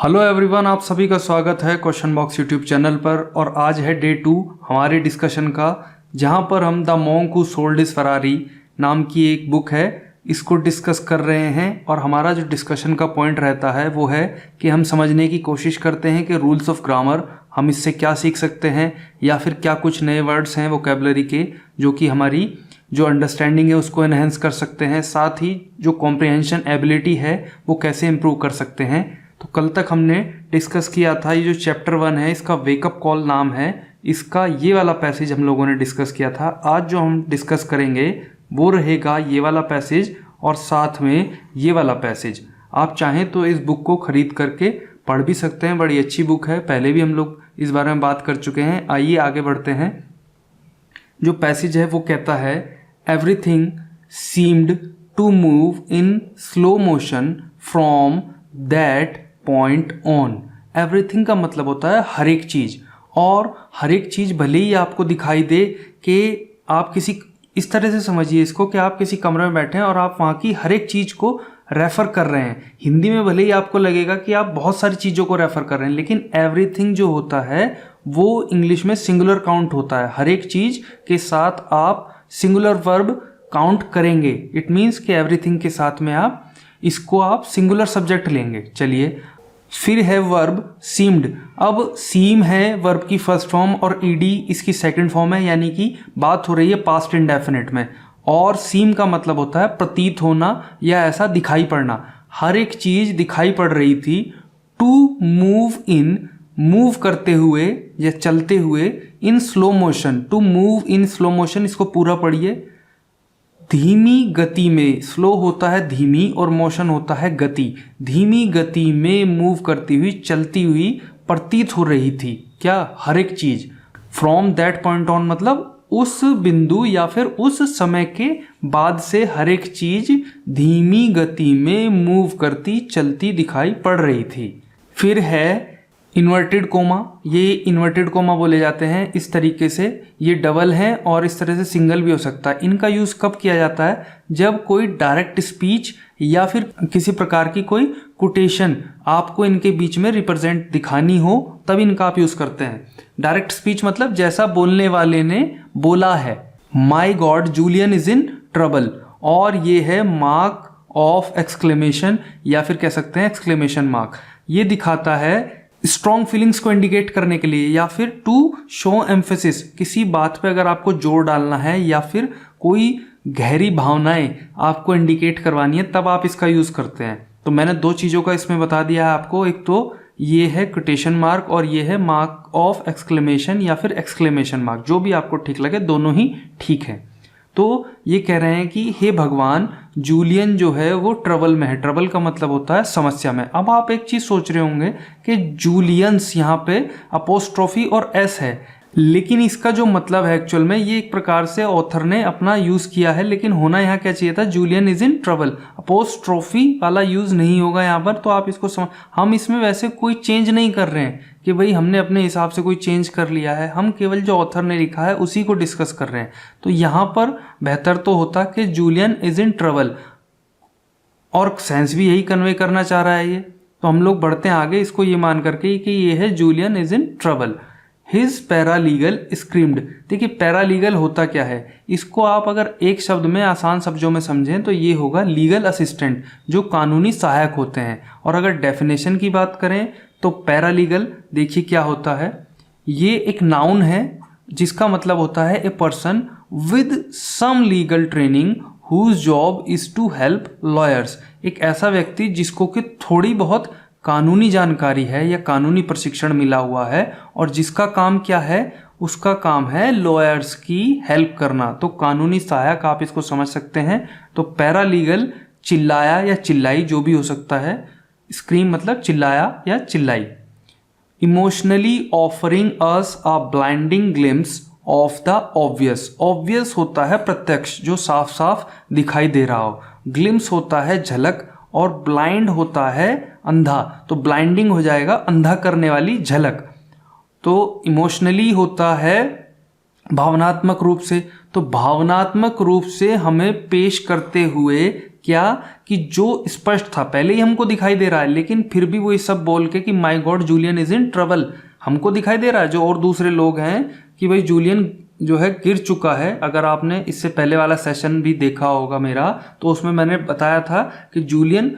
Hello everyone, आप सभी का स्वागत है क्वेश्चन बॉक्स यूट्यूब चैनल पर। और आज है डे 2 हमारे डिस्कशन का, जहां पर हम the monk who sold his Ferrari नाम की एक बुक है, इसको डिस्कस कर रहे हैं। और हमारा जो डिस्कशन का पॉइंट रहता है वो है कि हम समझने की कोशिश करते हैं कि रूल्स ऑफ ग्रामर हम इससे क्या सीख सकते हैं, या फिर क्या कुछ नए वर्ड्स हैं वोकेबलरी के जो कि हमारी जो अंडरस्टैंडिंग है उसको एनहेंस कर सकते हैं, साथ ही जो कॉम्प्रिहेंशन एबिलिटी है वो कैसे इम्प्रूव कर सकते हैं। तो कल तक हमने डिस्कस किया था, ये जो चैप्टर 1 है इसका वेकअप कॉल नाम है, इसका ये वाला पैसेज हम लोगों ने डिस्कस किया था। आज जो हम डिस्कस करेंगे वो रहेगा ये वाला पैसेज और साथ में ये वाला पैसेज। आप चाहें तो इस बुक को खरीद करके पढ़ भी सकते हैं, बड़ी अच्छी बुक है, पहले भी हम लोग इस बारे में बात कर चुके हैं। आइए आगे बढ़ते हैं। जो पैसेज है वो कहता है, everything seemed to move in slow motion from that point on. Everything का मतलब होता है हर एक चीज़, और हर एक चीज़ भले ही आपको दिखाई दे कि आप किसी, इस तरह से समझिए इसको कि आप किसी कमरे में बैठे हैं और आप वहाँ की हर एक चीज़ को रेफ़र कर रहे हैं। हिंदी में भले ही आपको लगेगा कि आप बहुत सारी चीज़ों को रेफ़र कर रहे हैं, लेकिन एवरीथिंग जो होता है वो इंग्लिश में सिंगुलर काउंट होता है। हर एक चीज़ के साथ आप सिंगुलर वर्ब काउंट करेंगे। इट मीन्स कि एवरीथिंग के साथ में आप इसको आप सिंगुलर सब्जेक्ट लेंगे। चलिए, फिर है वर्ब सीम्ड। अब सीम है वर्ब की फर्स्ट फॉर्म और ईडी इसकी सेकंड फॉर्म है, यानी कि बात हो रही है पास्ट इंडेफिनिट में। और सीम का मतलब होता है प्रतीत होना या ऐसा दिखाई पड़ना। हर एक चीज़ दिखाई पड़ रही थी। टू मूव इन, मूव करते हुए या चलते हुए, in slow motion, to move in slow motion, इसको पूरा पढ़िए। धीमी गति में, स्लो होता है धीमी और मोशन होता है गति, धीमी गति में मूव करती हुई, चलती हुई प्रतीत हो रही थी क्या, हर एक चीज। फ्रॉम दैट पॉइंट ऑन मतलब उस बिंदु या फिर उस समय के बाद से हर एक चीज धीमी गति में मूव करती, चलती दिखाई पड़ रही थी। फिर है इन्वर्टेड कोमा। ये इन्वर्टेड कोमा बोले जाते हैं इस तरीके से, ये डबल है और इस तरह से सिंगल भी हो सकता है। इनका यूज़ कब किया जाता है, जब कोई डायरेक्ट स्पीच या फिर किसी प्रकार की कोई कोटेशन आपको इनके बीच में रिप्रेजेंट दिखानी हो, तब इनका आप यूज़ करते हैं। डायरेक्ट स्पीच मतलब जैसा बोलने वाले ने बोला है, my god Julian is in trouble, और ये है मार्क ऑफ एक्सक्लेमेशन या फिर कह सकते हैं एक्सक्लेमेशन मार्क। ये दिखाता है स्ट्रॉन्ग फीलिंग्स को इंडिकेट करने के लिए, या फिर टू शो एम्फेसिस, किसी बात पे अगर आपको जोर डालना है या फिर कोई गहरी भावनाएं आपको इंडिकेट करवानी है, तब आप इसका यूज़ करते हैं। तो मैंने दो चीज़ों का इसमें बता दिया है आपको, एक तो ये है कोटेशन मार्क और ये है मार्क ऑफ एक्सक्लेमेशन या फिर एक्सक्लेमेशन मार्क, जो भी आपको ठीक लगे, दोनों ही ठीक है। तो ये कह रहे हैं कि हे भगवान, जूलियन जो है वो ट्रबल में है। ट्रबल का मतलब होता है समस्या में। अब आप एक चीज़ सोच रहे होंगे कि जूलियंस यहाँ पे अपोस्ट्रोफी और एस है, लेकिन इसका जो मतलब है एक्चुअल में, ये एक प्रकार से ऑथर ने अपना यूज़ किया है, लेकिन होना यहाँ क्या चाहिए था, Julian is in trouble. Apostrophe वाला यूज़ नहीं होगा यहाँ पर, तो आप इसको हम इसमें वैसे कोई चेंज नहीं कर रहे हैं कि भाई हमने अपने हिसाब से कोई चेंज कर लिया है, हम केवल जो ऑथर ने लिखा है उसी को डिस्कस कर रहे हैं। तो यहाँ पर बेहतर तो होता कि जूलियन इज इन ट्रबल, और सेंस भी यही कन्वे करना चाह रहा है ये। तो हम लोग बढ़ते हैं आगे इसको ये मान करके कि ये है Julian is in trouble. His paralegal screamed. देखिए पैरालीगल होता क्या है, इसको आप अगर एक शब्द में, आसान शब्दों में समझें तो ये होगा लीगल असिस्टेंट, जो कानूनी सहायक होते हैं। और अगर डेफिनेशन की बात करें तो पैरालीगल देखिए क्या होता है, ये एक नाउन है जिसका मतलब होता है a person with some legal training whose job is to help lawyers. एक ऐसा व्यक्ति जिसको कि थोड़ी बहुत कानूनी जानकारी है या कानूनी प्रशिक्षण मिला हुआ है, और जिसका काम क्या है, उसका काम है लॉयर्स की हेल्प करना। तो कानूनी सहायक आप इसको समझ सकते हैं। तो पैरालीगल चिल्लाया या चिल्लाई जो भी हो सकता है, स्क्रीम मतलब चिल्लाया या चिल्लाई। Emotionally offering us a blinding glimpse of the obvious. Obvious होता है प्रत्यक्ष, जो साफ साफ दिखाई दे रहा हो। ग्लिम्स होता है झलक, और ब्लाइंड होता है अंधा, तो ब्लाइंडिंग हो जाएगा अंधा करने वाली झलक। तो इमोशनली होता है भावनात्मक रूप से, तो भावनात्मक रूप से हमें पेश करते हुए क्या कि जो स्पष्ट था पहले ही हमको दिखाई दे रहा है, लेकिन फिर भी वो ये सब बोल के कि my God Julian is in trouble, हमको दिखाई दे रहा है जो और दूसरे लोग हैं कि भाई जूलियन जो है गिर चुका है। अगर आपने इससे पहले वाला सेशन भी देखा होगा मेरा, तो उसमें मैंने बताया था कि जूलियन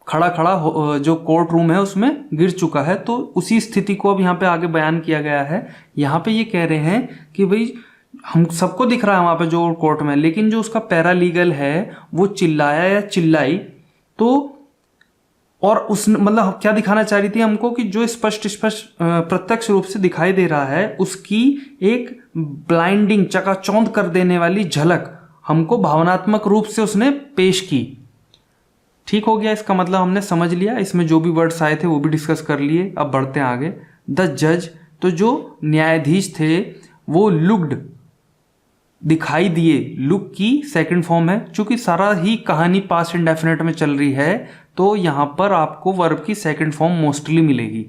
खड़ा खड़ा जो कोर्ट रूम है उसमें गिर चुका है। तो उसी स्थिति को अब यहाँ पे आगे बयान किया गया है। यहाँ पे ये कह रहे हैं कि भाई हम सबको दिख रहा है वहाँ पे जो कोर्ट में, लेकिन जो उसका पैरालीगल है वो चिल्लाया या चिल्लाई तो, और उस मतलब क्या दिखाना चाह रही थी हमको कि जो स्पष्ट प्रत्यक्ष रूप से दिखाई दे रहा है उसकी एक ब्लाइंडिंग चकाचौंध कर देने वाली झलक हमको भावनात्मक रूप से उसने पेश की। ठीक हो गया, इसका मतलब हमने समझ लिया। इसमें जो भी वर्ड्स आए थे वो भी डिस्कस कर लिए। अब बढ़ते हैं आगे। द जज, तो जो न्यायाधीश थे वो लुक्ड, दिखाई दिए, लुक की सेकंड फॉर्म है। चूंकि सारा ही कहानी पास्ट इंडेफिनिट में चल रही है तो यहां पर आपको वर्ब की सेकंड फॉर्म मोस्टली मिलेगी।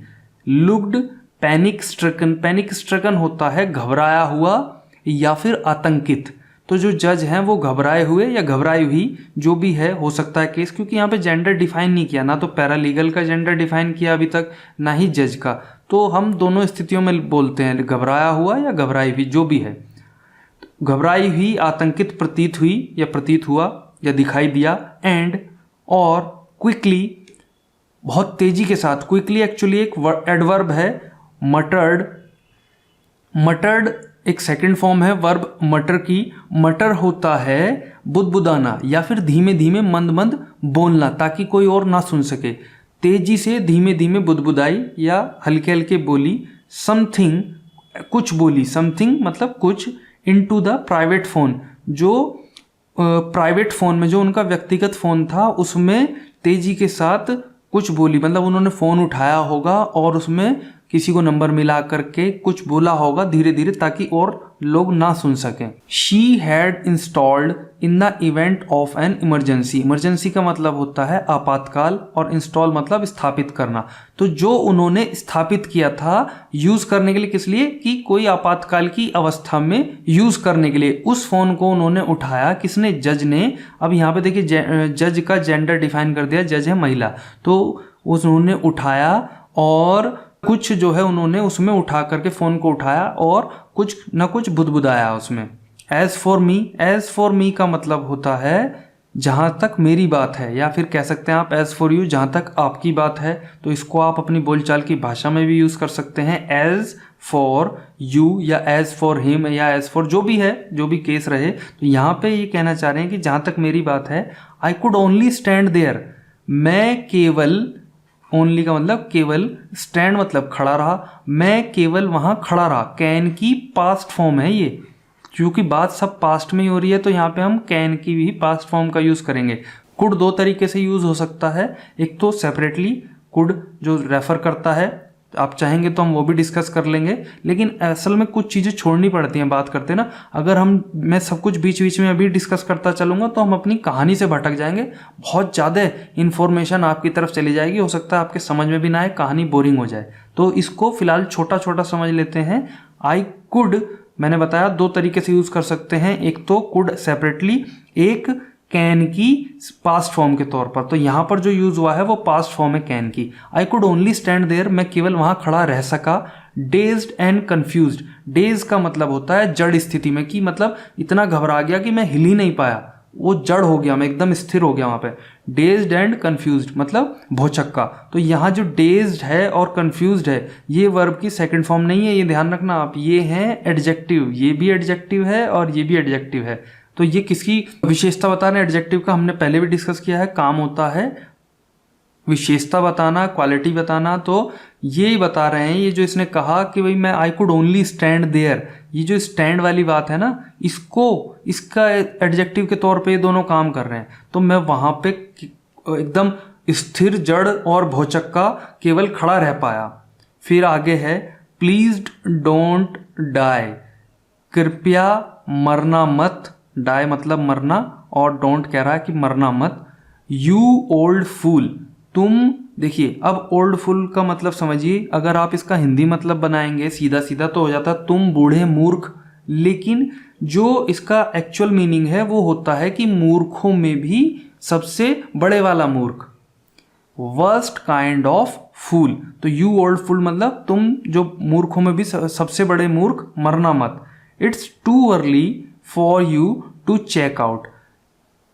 Looked, panic stricken, panic stricken होता है घबराया हुआ या फिर आतंकित। तो जो जज हैं वो घबराए हुए या घबराई हुई जो भी है हो सकता है केस, क्योंकि यहाँ पे जेंडर डिफाइन नहीं किया, ना तो पैरालीगल का जेंडर डिफाइन किया अभी तक, ना ही जज का। तो हम दोनों स्थितियों में बोलते हैं घबराया हुआ या घबराई हुई जो भी है। घबराई हुई, आतंकित प्रतीत हुई या प्रतीत हुआ या दिखाई दिया। एंड, और क्विकली, बहुत तेजी के साथ। क्विकली एक्चुअली एक एडवर्ब है। मटर्ड, मटर्ड एक सेकंड फॉर्म है वर्ब मटर की। मटर होता है बुदबुदाना या फिर धीमे धीमे मंद मंद बोलना ताकि कोई और ना सुन सके। तेजी से धीमे धीमे बुदबुदाई या हल्के हल्के बोली। समथिंग, कुछ बोली, समथिंग मतलब कुछ। इनटू द प्राइवेट फोन, जो प्राइवेट फोन में जो उनका व्यक्तिगत फोन था उसमें तेजी के साथ कुछ बोली, मतलब उन्होंने फोन उठाया होगा और उसमें किसी को नंबर मिला करके कुछ बोला होगा धीरे धीरे ताकि और लोग ना सुन सकें। She had installed in the event of an emergency. Emergency का मतलब होता है आपातकाल और इंस्टॉल मतलब स्थापित करना। तो जो उन्होंने स्थापित किया था यूज करने के लिए, किस लिए कि कोई आपातकाल की अवस्था में यूज करने के लिए, उस फोन को उन्होंने उठाया। किसने? जज ने। अब यहाँ पे देखिए जज का जेंडर डिफाइन कर दिया, जज है महिला। तो उन्होंने उठाया और कुछ जो है उन्होंने उसमें उठा करके फोन को उठाया और कुछ न कुछ बुदबुदाया उसमें। As for me, as for me का मतलब होता है जहां तक मेरी बात है, या फिर कह सकते हैं आप एज फॉर यू, जहां तक आपकी बात है। तो इसको आप अपनी बोलचाल की भाषा में भी यूज कर सकते हैं, एज फॉर यू या एज फॉर हिम या एज फॉर जो भी है, जो भी केस रहे। तो यहाँ पे ये कहना चाह रहे हैं कि जहां तक मेरी बात है, I could only stand there, मैं केवल, ओनली का मतलब केवल, स्टैंड मतलब खड़ा रहा, मैं केवल वहां खड़ा रहा। कैन की पास्ट फॉर्म है ये, क्योंकि बात सब पास्ट में ही हो रही है तो यहाँ पे हम कैन की भी पास्ट फॉर्म का यूज करेंगे। कुड दो तरीके से यूज हो सकता है, एक तो सेपरेटली कुड जो रेफर करता है, आप चाहेंगे तो हम वो भी डिस्कस कर लेंगे, लेकिन असल में कुछ चीज़ें छोड़नी पड़ती हैं बात करते ना। अगर मैं सब कुछ बीच बीच में अभी डिस्कस करता चलूँगा तो हम अपनी कहानी से भटक जाएंगे, बहुत ज़्यादा इन्फॉर्मेशन आपकी तरफ चली जाएगी, हो सकता है आपके समझ में भी ना आए, कहानी बोरिंग हो जाए। तो इसको फिलहाल छोटा छोटा समझ लेते हैं। आई कुड, मैंने बताया दो तरीके से यूज़ कर सकते हैं, एक तो कुड सेपरेटली, एक कैन की पास्ट फॉर्म के तौर पर। तो यहां पर जो यूज हुआ है वो पास्ट फॉर्म है कैन की। I could only stand there, मैं केवल वहां खड़ा रह सका। डेज्ड एंड कंफ्यूज्ड, डेज का मतलब होता है जड़ स्थिति में, कि मतलब इतना घबरा गया कि मैं हिल ही नहीं पाया, वो जड़ हो गया, मैं एकदम स्थिर हो गया वहां पे। डेज्ड एंड कंफ्यूज्ड मतलब भौचक्का। तो यहाँ जो डेज्ड है और कंफ्यूज्ड है ये वर्ब की सेकंड फॉर्म नहीं है, ये ध्यान रखना आप। ये है एडजेक्टिव, ये भी एडजेक्टिव है और ये भी एडजेक्टिव है। तो ये किसकी विशेषता बताना, एडजेक्टिव का हमने पहले भी डिस्कस किया है। काम होता है विशेषता बताना, क्वालिटी बताना। तो ये बता रहे हैं, ये जो इसने कहा कि भाई मैं I could only stand there, ये जो स्टैंड वाली बात है ना, इसको, इसका एडजेक्टिव के तौर पे ये दोनों काम कर रहे हैं। तो मैं वहां पे एकदम स्थिर, जड़ और भौचक्का केवल खड़ा रह पाया। फिर आगे है प्लीज्ड डोंट डाई, कृपया मरना मत। डाई मतलब मरना और डोंट कह रहा है कि मरना मत। यू ओल्ड फूल, तुम, देखिए अब ओल्ड फूल का मतलब समझिए, अगर आप इसका हिंदी मतलब बनाएंगे सीधा सीधा तो हो जाता तुम बूढ़े मूर्ख, लेकिन जो इसका एक्चुअल मीनिंग है वो होता है कि मूर्खों में भी सबसे बड़े वाला मूर्ख। वर्स्ट काइंड ऑफ फूल, तो यू ओल्ड फूल मतलब तुम जो मूर्खों में भी सबसे बड़े मूर्ख, मरना मत। It's too early for you to check out.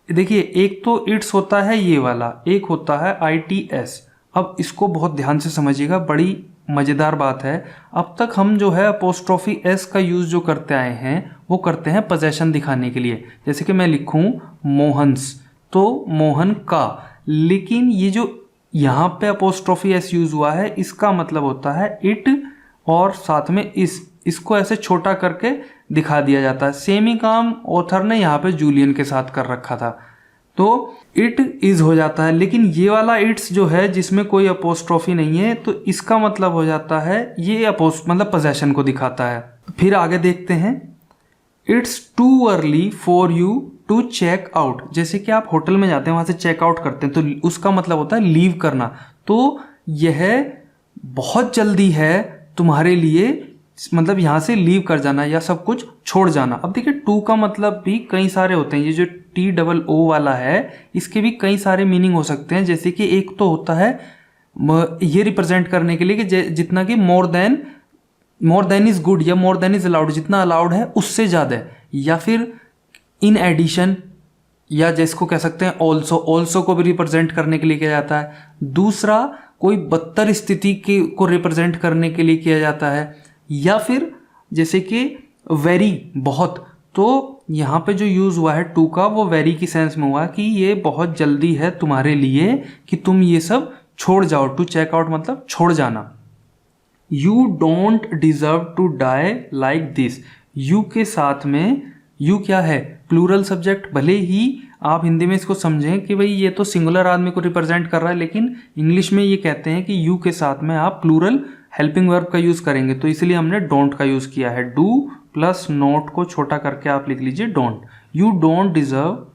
देखिए एक तो इट्स होता है ये वाला, एक होता है ITS। अब इसको बहुत ध्यान से समझिएगा, बड़ी मज़ेदार बात है। अब तक हम जो है अपोस्ट्रोफी S का यूज़ जो करते आए हैं वो करते हैं पोजेशन दिखाने के लिए। जैसे कि मैं लिखूं मोहन्स तो मोहन का, लेकिन ये जो यहाँ पे अपोस्ट्रोफी S यूज़ हुआ है इसका मतलब होता है इट और साथ में इसको ऐसे छोटा करके दिखा दिया जाता है। सेम ही काम ऑथर ने यहाँ पे जूलियन के साथ कर रखा था, तो इट इज़ हो जाता है। लेकिन ये वाला इट्स जो है जिसमें कोई अपोस्ट्रोफी नहीं है, तो इसका मतलब हो जाता है ये मतलब पोजेशन को दिखाता है। फिर आगे देखते हैं, it's too early for you to check out. जैसे कि आप होटल में जाते हैं, वहाँ से चेक आउट करते हैं, तो उसका मतलब होता है लीव करना। तो यह बहुत जल्दी है तुम्हारे लिए, मतलब यहाँ से लीव कर जाना या सब कुछ छोड़ जाना। अब देखिए टू का मतलब भी कई सारे होते हैं। ये जो TOO वाला है इसके भी कई सारे मीनिंग हो सकते हैं। जैसे कि एक तो होता है ये रिप्रेजेंट करने के लिए कि जितना कि मोर देन इज गुड या मोर देन इज अलाउड, जितना अलाउड है उससे ज़्यादा, या फिर इन एडिशन, या जिसको कह सकते हैं ऑल्सो को भी रिप्रेजेंट करने के लिए किया जाता है। दूसरा कोई बदतर स्थिति को रिप्रेजेंट करने के लिए किया जाता है, या फिर जैसे कि वेरी बहुत। तो यहाँ पे जो यूज़ हुआ है टू का वो वेरी की सेंस में हुआ कि ये बहुत जल्दी है तुम्हारे लिए कि तुम ये सब छोड़ जाओ। टू चेक आउट मतलब छोड़ जाना। You don't deserve to die like this. You के साथ में यू क्या है, प्लूरल सब्जेक्ट। भले ही आप हिंदी में इसको समझें कि भाई ये तो सिंगुलर आदमी को रिप्रेजेंट कर रहा है, लेकिन इंग्लिश में ये कहते हैं कि यू के साथ में आप प्लूरल हेल्पिंग वर्ब का यूज़ करेंगे, तो इसलिए हमने डोंट का यूज़ किया है। डू प्लस नोट को छोटा करके आप लिख लीजिए don't. You don't deserve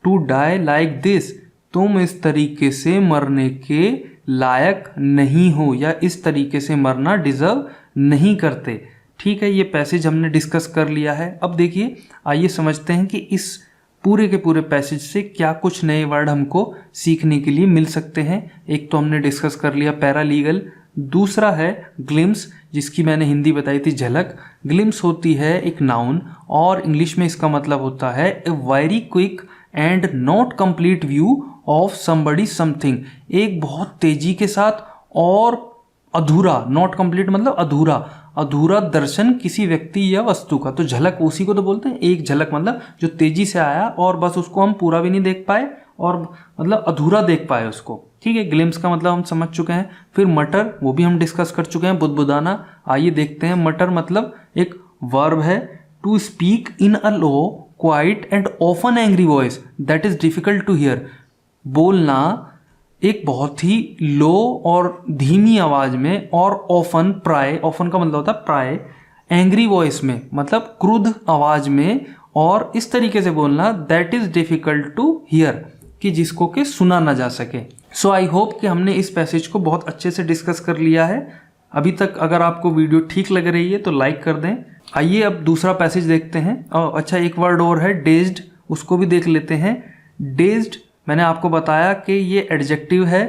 to die like this. तुम इस तरीके से मरने के लायक नहीं हो, या इस तरीके से मरना डिजर्व नहीं करते। ठीक है, ये पैसेज हमने डिस्कस कर लिया है। अब देखिए आइए समझते हैं कि इस पूरे के पूरे पैसेज से क्या कुछ नए वर्ड हमको सीखने के लिए मिल सकते हैं। एक तो हमने डिस्कस कर लिया पैरालीगल, दूसरा है ग्लिम्स, जिसकी मैंने हिंदी बताई थी झलक। ग्लिम्स होती है एक नाउन, और इंग्लिश में इसका मतलब होता है a very quick and not complete view of somebody something. एक बहुत तेजी के साथ और अधूरा, नॉट कंप्लीट मतलब अधूरा दर्शन किसी व्यक्ति या वस्तु का। तो झलक उसी को तो बोलते हैं, एक झलक मतलब जो तेजी से आया और बस उसको हम पूरा भी नहीं देख पाए और मतलब अधूरा देख पाए उसको। ठीक है, ग्लिम्स का मतलब हम समझ चुके हैं। फिर मटर, वो भी हम डिस्कस कर चुके हैं, बुदबुदाना। आइए देखते हैं, मटर मतलब एक वर्ब है, to speak in a low quiet and often angry voice that is difficult to hear. बोलना एक बहुत ही लो और धीमी आवाज में, और ऑफन प्राय, ऑफन का मतलब होता है प्राय, एंग्री वॉइस में मतलब क्रुद्ध आवाज में, और इस तरीके से बोलना that is difficult to hear, कि जिसको के सुना ना जा सके। सो आई होप कि हमने इस पैसेज को बहुत अच्छे से डिस्कस कर लिया है। अभी तक अगर आपको वीडियो ठीक लग रही है तो लाइक कर दें। आइए अब दूसरा पैसेज देखते हैं। अच्छा, एक वर्ड और है डेज्ड, उसको भी देख लेते हैं। डेज्ड मैंने आपको बताया कि ये एडजेक्टिव है,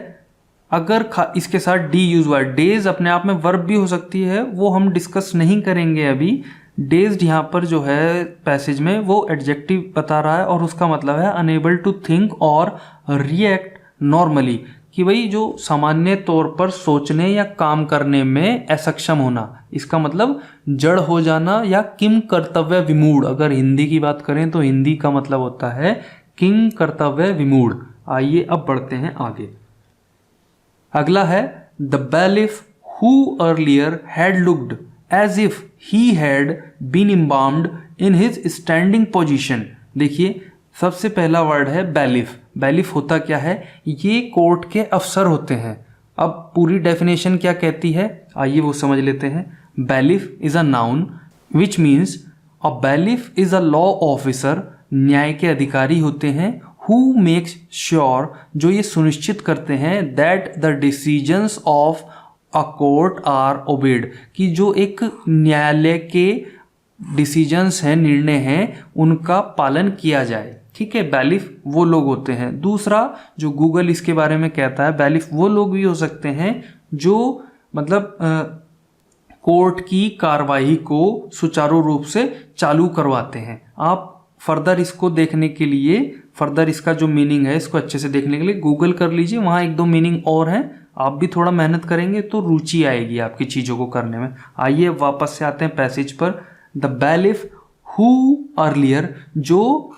अगर इसके साथ डी यूज हुआ है। डेज अपने आप में वर्ब भी हो सकती है, वो हम डिस्कस नहीं करेंगे अभी। डेज्ड यहाँ पर जो है पैसेज में वो एडजेक्टिव बता रहा है, और उसका मतलब है अनेबल टू थिंक और रिएक्ट नॉर्मली, कि भाई जो सामान्य तौर पर सोचने या काम करने में असक्षम होना। इसका मतलब जड़ हो जाना या किम कर्तव्य विमूढ़। अगर हिंदी की बात करें तो हिंदी का मतलब होता है किम कर्तव्य विमूढ़। आइए अब बढ़ते हैं आगे। अगला है the bailiff who earlier had looked as if he had been embalmed in his standing position. देखिए सबसे पहला वर्ड है बैलिफ। बैलिफ होता क्या है, ये कोर्ट के अफसर होते हैं। अब पूरी डेफिनेशन क्या कहती है आइए वो समझ लेते हैं। Bailiff is a noun which means a bailiff is a law officer, न्याय के अधिकारी होते हैं। हु मेक्स श्योर, जो ये सुनिश्चित करते हैं that the decisions of a court are obeyed, कि जो एक न्यायालय के डिसीजंस हैं, निर्णय हैं, उनका पालन किया जाए। ठीक है, बैलिफ वो लोग होते हैं। दूसरा जो गूगल इसके बारे में कहता है, बैलिफ वो लोग भी हो सकते हैं जो मतलब कोर्ट की कार्रवाई को सुचारू रूप से चालू करवाते हैं। आप फर्दर इसको देखने के लिए, फर्दर इसका जो मीनिंग है इसको अच्छे से देखने के लिए गूगल कर लीजिए, वहाँ एक दो मीनिंग और हैं। आप भी थोड़ा मेहनत करेंगे तो रुचि आएगी आपकी चीज़ों को करने में। आइए वापस से आते हैं पैसेज पर। द बैलिफ हु अर्लियर, जो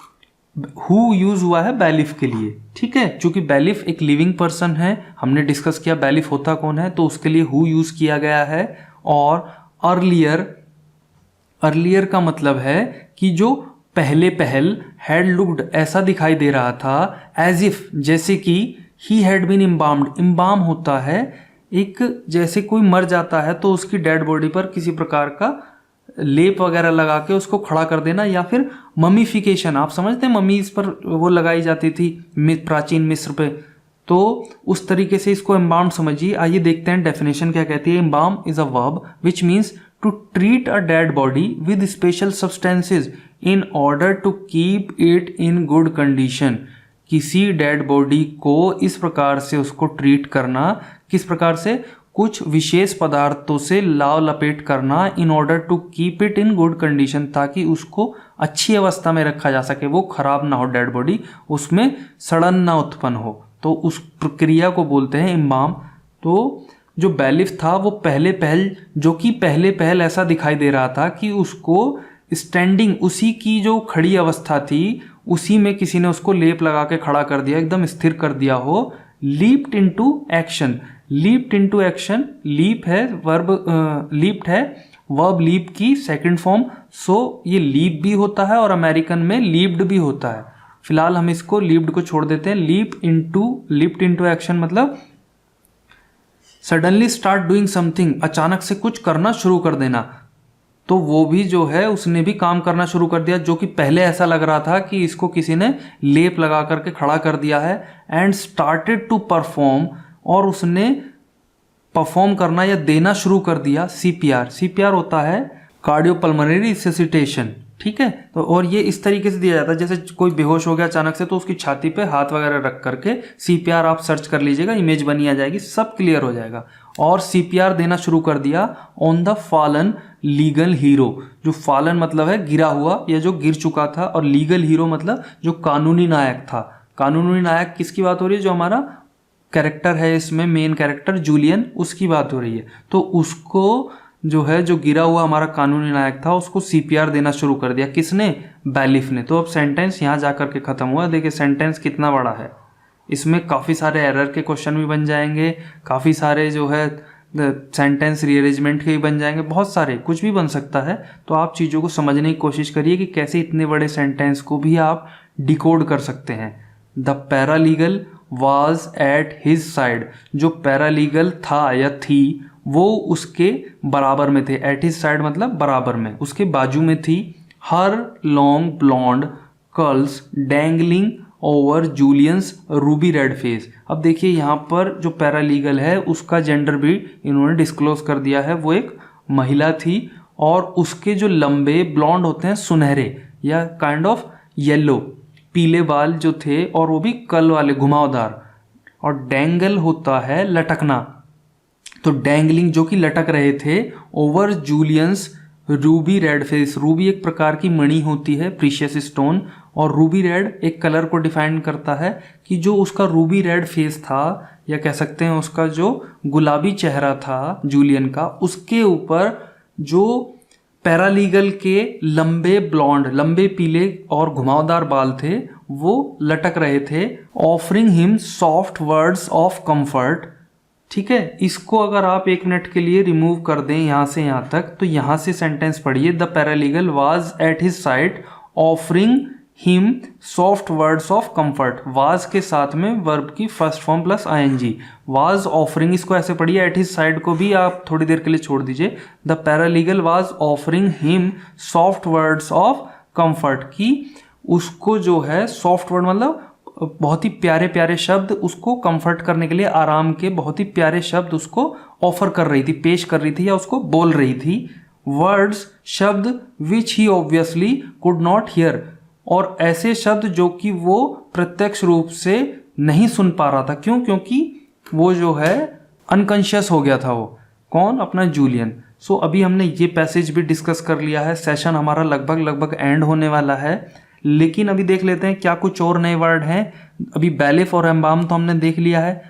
हु यूज हुआ है बैलिफ के लिए, ठीक है, क्योंकि बैलिफ एक लिविंग पर्सन है, हमने डिस्कस किया बैलिफ होता कौन है, तो उसके लिए हु यूज किया गया है। और अर्लियर, अर्लियर का मतलब है कि जो पहले पहल, हैड लुक्ड ऐसा दिखाई दे रहा था, एज इफ जैसे कि ही हैड बीन इम्बाम्ड, इम्बाम होता है एक, जैसे कोई मर जाता है तो उसकी डेड बॉडी पर किसी प्रकार का लेप वगैरह लगा के उसको खड़ा कर देना, या फिर ममीफिकेशन, आप समझते हैं ममीज पर वो लगाई जाती थी प्राचीन मिस्र पे, तो उस तरीके से इसको एम्बाम समझिए। आइए देखते हैं डेफिनेशन क्या कहती है। Embalm is a verb which means to treat a dead body with special substances in order to keep it in good condition. किसी डेड बॉडी को इस प्रकार से उसको ट्रीट करना, किस प्रकार से, कुछ विशेष पदार्थों से लाव लपेट करना, in order to keep it in good condition, ताकि उसको अच्छी अवस्था में रखा जा सके, वो खराब ना हो डेड बॉडी, उसमें सड़न ना उत्पन्न हो, तो उस प्रक्रिया को बोलते हैं इम्बाम। तो जो बैलिफ था वो पहले पहल, जो कि पहले पहल ऐसा दिखाई दे रहा था कि उसको स्टैंडिंग, उसी की जो खड़ी अवस्था थी उसी में किसी ने उसको लेप लगा के खड़ा कर दिया, एकदम स्थिर कर दिया हो। Leaped into action, leaped into action, leap है वर्ब, लीप्ड है वर्ब लीप की सेकंड फॉर्म, सो ये लीप भी होता है और अमेरिकन में लीप्ड भी होता है। फिलहाल हम इसको लीप्ड को छोड़ देते हैं। लीप इनटू एक्शन मतलब सडनली स्टार्ट डूइंग समथिंग, अचानक से कुछ करना शुरू कर देना। तो वो भी जो है उसने भी काम करना शुरू कर दिया, जो कि पहले ऐसा लग रहा था कि इसको किसी ने लेप लगा करके खड़ा कर दिया है। एंड स्टार्टेड टू परफॉर्म, और उसने परफॉर्म करना या देना शुरू कर दिया सीपीआर। सीपीआर होता है कार्डियोपल्मोनरी रिससिटेशन, ठीक है। तो और ये इस तरीके से दिया जाता है, जैसे कोई बेहोश हो गया अचानक से तो उसकी छाती पे हाथ वगैरह रख करके सीपीआर, आप सर्च कर लीजिएगा, इमेज बनी आ जाएगी, सब क्लियर हो जाएगा। और सीपीआर देना शुरू कर दिया on the fallen legal hero. जो फॉलन मतलब है गिरा हुआ या जो गिर चुका था, और लीगल हीरो मतलब जो कानूनी नायक था। कानूनी नायक किसकी बात हो रही है? जो हमारा कैरेक्टर है इसमें, मेन कैरेक्टर जूलियन, उसकी बात हो रही है। तो उसको जो है, जो गिरा हुआ हमारा कानूनी नायक था, उसको सीपीआर देना शुरू कर दिया। किसने? बैलिफ ने। तो अब सेंटेंस यहाँ जा करके खत्म हुआ। देखिए सेंटेंस कितना बड़ा है, इसमें काफ़ी सारे एरर के क्वेश्चन भी बन जाएंगे, काफ़ी सारे जो है सेंटेंस रीअरेंजमेंट के भी बन जाएंगे, बहुत सारे, कुछ भी बन सकता है। तो आप चीज़ों को समझने की कोशिश करिए कि कैसे इतने बड़े सेंटेंस को भी आप डिकोड कर सकते हैं। The paralegal was at his side, जो पैरालीगल था या थी वो उसके बराबर में थे। एट हिज साइड मतलब बराबर में, उसके बाजू में थी। Her long blonde curls dangling over Julian's ruby red face. अब देखिए यहाँ पर जो पैरालीगल है उसका जेंडर भी इन्होंने डिस्क्लोज कर दिया है, वो एक महिला थी। और उसके जो लंबे ब्लॉन्ड होते हैं, सुनहरे या काइंड ऑफ येलो, पीले बाल जो थे, और वो भी कल वाले, घुमावदार। और डैंगल होता है लटकना, तो डैंगलिंग जो कि लटक रहे थे over Julian's ruby red face. Ruby एक प्रकार की मणि होती है, प्रीशियस स्टोन, और रूबी रेड एक कलर को डिफाइन करता है कि जो उसका रूबी रेड फेस था, या कह सकते हैं उसका जो गुलाबी चेहरा था जूलियन का, उसके ऊपर जो पैरालीगल के लंबे ब्लॉन्ड, लंबे पीले और घुमावदार बाल थे वो लटक रहे थे। Offering him soft words of comfort, ठीक है। इसको अगर आप 1 मिनट के लिए रिमूव कर दें यहाँ से यहाँ तक, तो यहाँ से सेंटेंस पढ़िए। The paralegal was at his side offering him soft words of comfort. Was के साथ में वर्ब की first form plus ING. Was offering, इसको ऐसे पढ़िए। एट हिज साइड को भी आप थोड़ी देर के लिए छोड़ दीजिए। The paralegal was offering him soft words of comfort, की उसको जो है सॉफ्ट वर्ड मतलब बहुत ही प्यारे प्यारे शब्द, उसको कंफर्ट करने के लिए आराम के बहुत ही प्यारे शब्द उसको ऑफर कर रही थी, पेश कर रही थी, या उसको बोल रही थी। वर्ड्स शब्द विच ही ऑब्वियसली कुड नॉट हियर, और ऐसे शब्द जो कि वो प्रत्यक्ष रूप से नहीं सुन पा रहा था। क्यों? क्योंकि वो जो है अनकॉन्शियस हो गया था। वो कौन? अपना जूलियन। सो अभी हमने ये पैसेज भी डिस्कस कर लिया है। सेशन हमारा लगभग एंड होने वाला है, लेकिन अभी देख लेते हैं क्या कुछ और नए वर्ड हैं। अभी बैलिफ और एम्बाम तो हमने देख लिया है।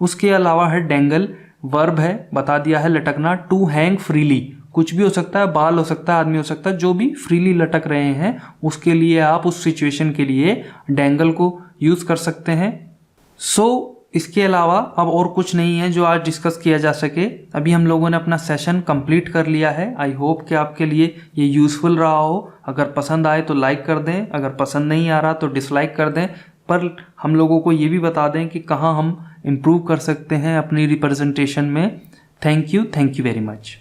उसके अलावा है डेंगल, वर्ब है, बता दिया है लटकना। टू हैंग फ्रीली, कुछ भी हो सकता है, बाल हो सकता है, आदमी हो सकता है, जो भी फ्रीली लटक रहे हैं उसके लिए आप उस सिचुएशन के लिए डेंगल को यूज कर सकते हैं। सो इसके अलावा अब और कुछ नहीं है जो आज डिस्कस किया जा सके। अभी हम लोगों ने अपना सेशन कंप्लीट कर लिया है। आई होप कि आपके लिए ये यूज़फुल रहा हो। अगर पसंद आए तो लाइक कर दें, अगर पसंद नहीं आ रहा तो डिसलाइक कर दें, पर हम लोगों को ये भी बता दें कि कहाँ हम इम्प्रूव कर सकते हैं अपनी रिप्रेजेंटेशन में। Thank you very much.